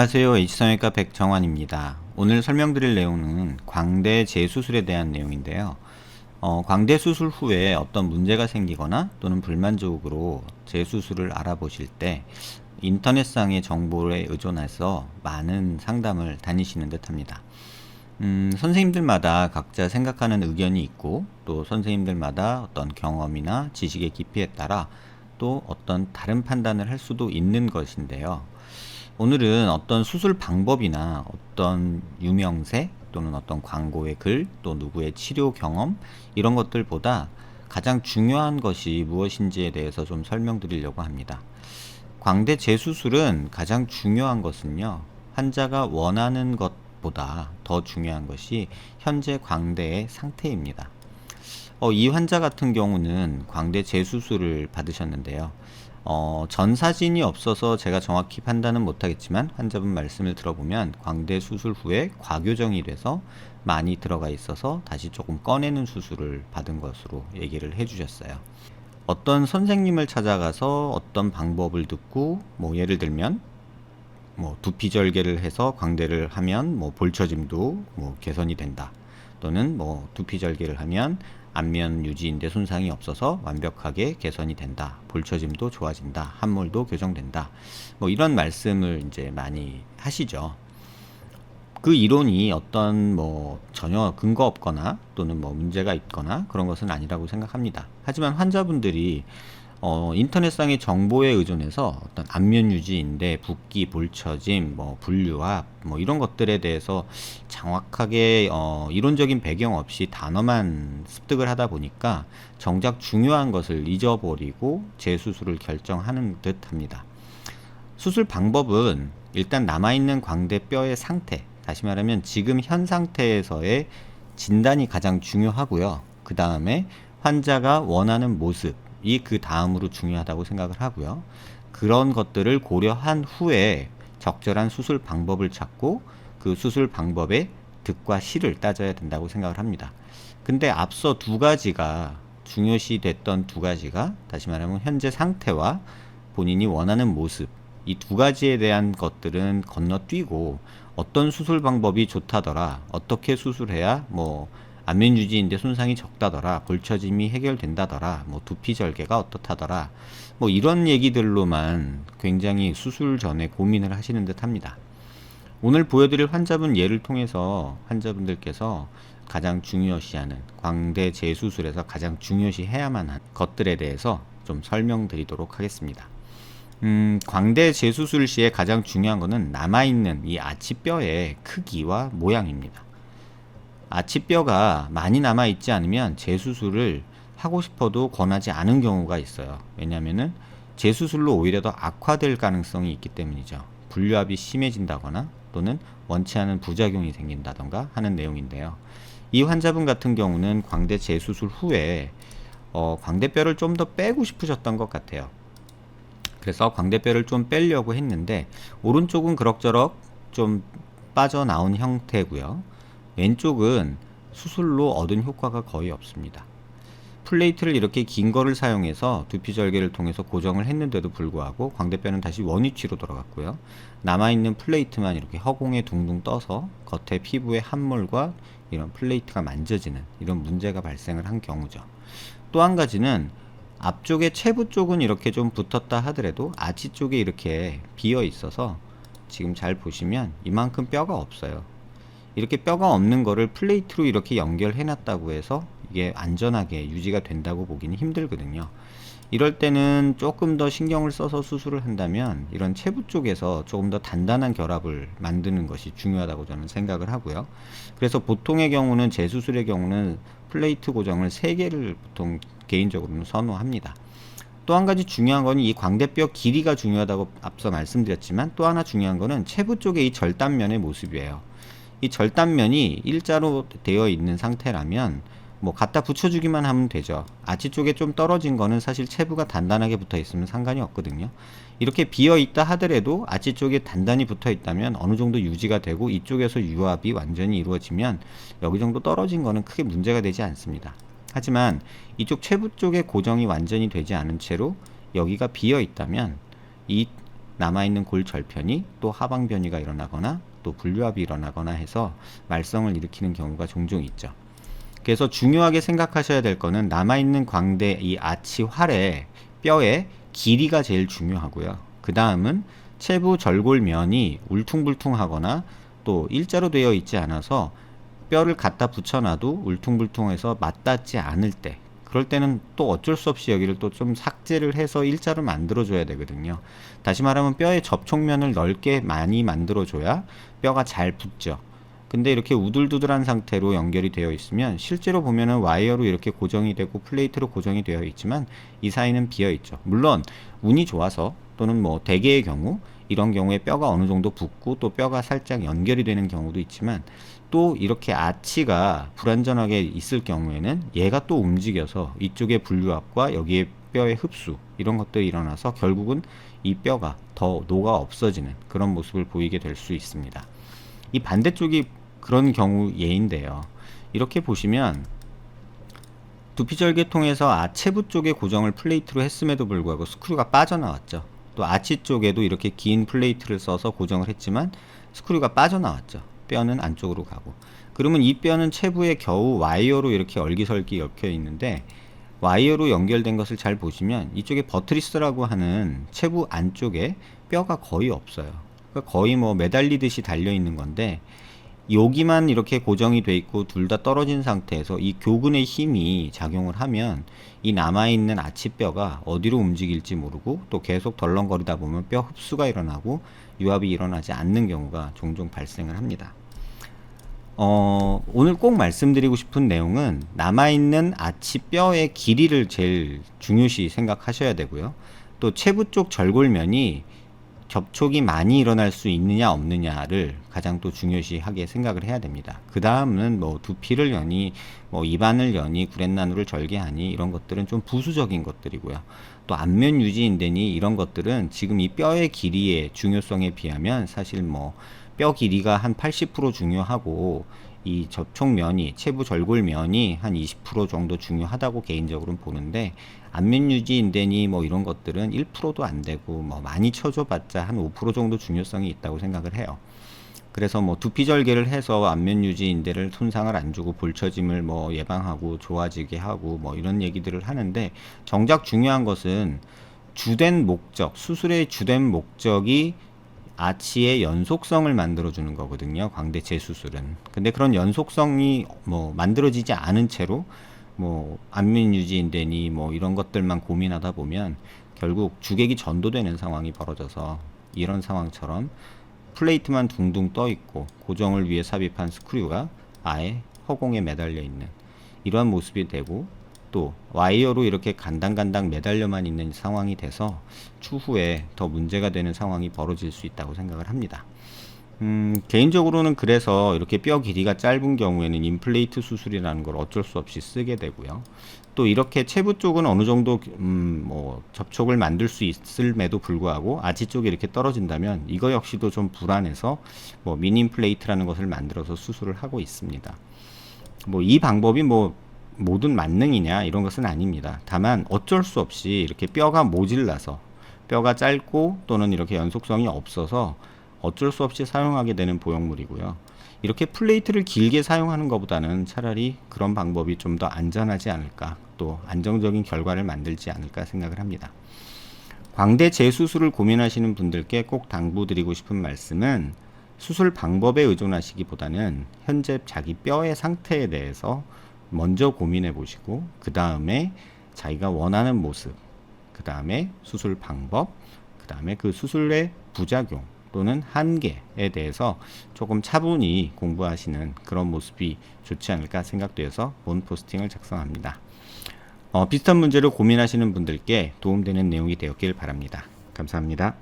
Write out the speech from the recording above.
안녕하세요. H성형외과 백정환입니다. 오늘 설명드릴 내용은 광대 재수술에 대한 내용인데요. 광대 수술 후에 어떤 문제가 생기거나 또는 불만족으로 재수술을 알아보실 때 인터넷상의 정보에 의존해서 많은 상담을 다니시는 듯 합니다. 선생님들마다 각자 생각하는 의견이 있고, 또 선생님들마다 어떤 경험이나 지식의 깊이에 따라 또 어떤 다른 판단을 할 수도 있는 것인데요. 오늘은 어떤 수술 방법이나 어떤 유명세 또는 어떤 광고의 글, 또 누구의 치료 경험, 이런 것들보다 가장 중요한 것이 무엇인지에 대해서 좀 설명드리려고 합니다. 광대 재수술은 가장 중요한 것은요, 환자가 원하는 것보다 더 중요한 것이 현재 광대의 상태입니다. 이 환자 같은 경우는 광대 재수술을 받으셨는데요. 전 사진이 없어서 제가 정확히 판단은 못하겠지만 환자분 말씀을 들어보면 광대 수술 후에 과교정이 돼서 많이 들어가 있어서 다시 조금 꺼내는 수술을 받은 것으로 얘기를 해주셨어요. 어떤 선생님을 찾아가서 어떤 방법을 듣고, 예를 들면 두피절개를 해서 광대를 하면 볼처짐도 개선이 된다, 또는 두피절개를 하면 안면 유지인대 손상이 없어서 완벽하게 개선이 된다, 볼처짐도 좋아진다, 함몰도 교정된다, 이런 말씀을 이제 많이 하시죠. 그 이론이 어떤 전혀 근거 없거나 또는 문제가 있거나 그런 것은 아니라고 생각합니다. 하지만 환자분들이 인터넷상의 정보에 의존해서 어떤 안면 유지인대, 붓기, 볼처짐, 분류압, 이런 것들에 대해서 정확하게 이론적인 배경 없이 단어만 습득을 하다 보니까 정작 중요한 것을 잊어버리고 재수술을 결정하는 듯 합니다. 수술 방법은 일단 남아있는 광대뼈의 상태, 다시 말하면 지금 현 상태에서의 진단이 가장 중요하고요. 그 다음에 환자가 원하는 모습이 그 다음으로 중요하다고 생각을 하고요. 그런 것들을 고려한 후에 적절한 수술 방법을 찾고 그 수술 방법의 득과 실을 따져야 된다고 생각을 합니다. 근데 앞서 두 가지가 중요시 됐던 두 가지가, 다시 말하면 현재 상태와 본인이 원하는 모습, 이 두 가지에 대한 것들은 건너뛰고 어떤 수술 방법이 좋다더라, 어떻게 수술해야 안면 유지인대 손상이 적다더라, 볼처짐이 해결된다더라, 두피 절개가 어떻다더라, 이런 얘기들로만 굉장히 수술 전에 고민을 하시는 듯 합니다. 오늘 보여드릴 환자분 예를 통해서 환자분들께서 가장 중요시하는, 광대 재수술에서 가장 중요시해야만 한 것들에 대해서 좀 설명드리도록 하겠습니다. 광대 재수술 시에 가장 중요한 것은 남아있는 이 아치뼈의 크기와 모양입니다. 아치뼈가 많이 남아있지 않으면 재수술을 하고 싶어도 권하지 않은 경우가 있어요. 왜냐하면 재수술로 오히려 더 악화될 가능성이 있기 때문이죠. 분류압이 심해진다거나 또는 원치 않은 부작용이 생긴다던가 하는 내용인데요. 이 환자분 같은 경우는 광대 재수술 후에 광대뼈를 좀 더 빼고 싶으셨던 것 같아요. 그래서 광대뼈를 좀 빼려고 했는데 오른쪽은 그럭저럭 좀 빠져나온 형태고요. 왼쪽은 수술로 얻은 효과가 거의 없습니다. 플레이트를 이렇게 긴 거를 사용해서 두피 절개를 통해서 고정을 했는데도 불구하고 광대뼈는 다시 원위치로 돌아갔고요. 남아있는 플레이트만 이렇게 허공에 둥둥 떠서 겉에 피부의 함몰과 이런 플레이트가 만져지는 이런 문제가 발생을 한 경우죠. 또 한 가지는 앞쪽에 체부 쪽은 이렇게 좀 붙었다 하더라도 아치 쪽에 이렇게 비어 있어서 지금 잘 보시면 이만큼 뼈가 없어요. 이렇게 뼈가 없는 거를 플레이트로 이렇게 연결해 놨다고 해서 이게 안전하게 유지가 된다고 보기는 힘들거든요. 이럴 때는 조금 더 신경을 써서 수술을 한다면 이런 체부 쪽에서 조금 더 단단한 결합을 만드는 것이 중요하다고 저는 생각을 하고요. 그래서 보통의 경우는 재수술의 경우는 플레이트 고정을 3개를 보통 개인적으로는 선호합니다. 또 한 가지 중요한 거는 이 광대뼈 길이가 중요하다고 앞서 말씀드렸지만, 또 하나 중요한 거는 체부 쪽의 이 절단면의 모습이에요. 이 절단면이 일자로 되어 있는 상태라면 갖다 붙여주기만 하면 되죠. 아치 쪽에 좀 떨어진 거는 사실 체부가 단단하게 붙어 있으면 상관이 없거든요. 이렇게 비어 있다 하더라도 아치 쪽에 단단히 붙어 있다면 어느 정도 유지가 되고 이쪽에서 유압이 완전히 이루어지면 여기 정도 떨어진 거는 크게 문제가 되지 않습니다. 하지만 이쪽 체부 쪽에 고정이 완전히 되지 않은 채로 여기가 비어 있다면 이 남아있는 골 절편이 또 하방 변이가 일어나거나 또 분류합이 일어나거나 해서 말썽을 일으키는 경우가 종종 있죠. 그래서 중요하게 생각하셔야 될 거는 남아있는 광대 이 아치 활의 뼈의 길이가 제일 중요하고요. 그 다음은 체부 절골면이 울퉁불퉁하거나 또 일자로 되어 있지 않아서 뼈를 갖다 붙여놔도 울퉁불퉁해서 맞닿지 않을 때, 그럴 때는 또 어쩔 수 없이 여기를 또 좀 삭제를 해서 일자로 만들어줘야 되거든요. 다시 말하면 뼈의 접촉면을 넓게 많이 만들어줘야 뼈가 잘 붙죠. 근데 이렇게 우둘두둘한 상태로 연결이 되어 있으면 실제로 보면은 와이어로 이렇게 고정이 되고 플레이트로 고정이 되어 있지만 이 사이는 비어 있죠. 물론 운이 좋아서 또는 뭐 대개의 경우 이런 경우에 뼈가 어느 정도 붙고 또 뼈가 살짝 연결이 되는 경우도 있지만 또 이렇게 아치가 불완전하게 있을 경우에는 얘가 또 움직여서 이쪽의 분류압과 여기에 뼈의 흡수 이런 것들이 일어나서 결국은 이 뼈가 더 녹아 없어지는 그런 모습을 보이게 될 수 있습니다. 이 반대쪽이 그런 경우 예인데요. 이렇게 보시면 두피절개통에서 아체부 쪽에 고정을 플레이트로 했음에도 불구하고 스크류가 빠져나왔죠. 또 아치 쪽에도 이렇게 긴 플레이트를 써서 고정을 했지만 스크류가 빠져나왔죠. 뼈는 안쪽으로 가고. 그러면 이 뼈는 체부에 겨우 와이어로 이렇게 얼기설기 엮여 있는데 와이어로 연결된 것을 잘 보시면 이쪽에 버트리스라고 하는 체부 안쪽에 뼈가 거의 없어요. 그러니까 거의 뭐 매달리듯이 달려 있는 건데 여기만 이렇게 고정이 돼 있고 둘 다 떨어진 상태에서 이 교근의 힘이 작용을 하면 이 남아있는 아치뼈가 어디로 움직일지 모르고 또 계속 덜렁거리다 보면 뼈 흡수가 일어나고 유압이 일어나지 않는 경우가 종종 발생을 합니다. 오늘 꼭 말씀드리고 싶은 내용은 남아있는 아치뼈의 길이를 제일 중요시 생각하셔야 되고요. 또 체부 쪽 절골면이 접촉이 많이 일어날 수 있느냐 없느냐를 가장 또 중요시하게 생각을 해야 됩니다. 그 다음은 뭐 두피를 여니 뭐 입안을 여니 구렛나루를 절개하니 이런 것들은 좀 부수적인 것들이고요. 또 안면 유지인대니 이런 것들은 지금 이 뼈의 길이의 중요성에 비하면 사실 뭐 뼈 길이가 한 80% 중요하고 이 접촉면이 체부 절골면이 한 20% 정도 중요하다고 개인적으로는 보는데 안면 유지 인대니 뭐 이런 것들은 1%도 안 되고 뭐 많이 쳐줘봤자 한 5% 정도 중요성이 있다고 생각을 해요. 그래서 뭐 두피 절개를 해서 안면 유지 인대를 손상을 안 주고 볼처짐을 뭐 예방하고 좋아지게 하고 뭐 이런 얘기들을 하는데 정작 중요한 것은 주된 목적, 수술의 주된 목적이 아치의 연속성을 만들어주는 거거든요. 광대 재수술은. 근데 그런 연속성이 뭐 만들어지지 않은 채로 뭐 안면 유지인대니 뭐 이런 것들만 고민하다 보면 결국 주객이 전도되는 상황이 벌어져서 이런 상황처럼 플레이트만 둥둥 떠 있고 고정을 위해 삽입한 스크류가 아예 허공에 매달려 있는 이러한 모습이 되고 또 와이어로 이렇게 간당간당 매달려만 있는 상황이 돼서 추후에 더 문제가 되는 상황이 벌어질 수 있다고 생각을 합니다. 개인적으로는 그래서 이렇게 뼈 길이가 짧은 경우에는 임플레이트 수술이라는 걸 어쩔 수 없이 쓰게 되고요. 또 이렇게 체부 쪽은 어느 정도 뭐 접촉을 만들 수 있음에도 불구하고 아치 쪽이 이렇게 떨어진다면 이거 역시도 좀 불안해서 뭐 미니 임플레이트라는 것을 만들어서 수술을 하고 있습니다. 뭐 이 방법이 뭐 모든 만능이냐 이런 것은 아닙니다. 다만 어쩔 수 없이 이렇게 뼈가 모질라서 뼈가 짧고 또는 이렇게 연속성이 없어서 어쩔 수 없이 사용하게 되는 보형물이고요. 이렇게 플레이트를 길게 사용하는 것보다는 차라리 그런 방법이 좀 더 안전하지 않을까, 또 안정적인 결과를 만들지 않을까 생각을 합니다. 광대 재수술을 고민하시는 분들께 꼭 당부드리고 싶은 말씀은 수술 방법에 의존하시기보다는 현재 자기 뼈의 상태에 대해서 먼저 고민해 보시고 그 다음에 자기가 원하는 모습, 그 다음에 수술 방법, 그 다음에 그 수술의 부작용 또는 한계에 대해서 조금 차분히 공부하시는 그런 모습이 좋지 않을까 생각되어서 본 포스팅을 작성합니다. 비슷한 문제로 고민하시는 분들께 도움되는 내용이 되었길 바랍니다. 감사합니다.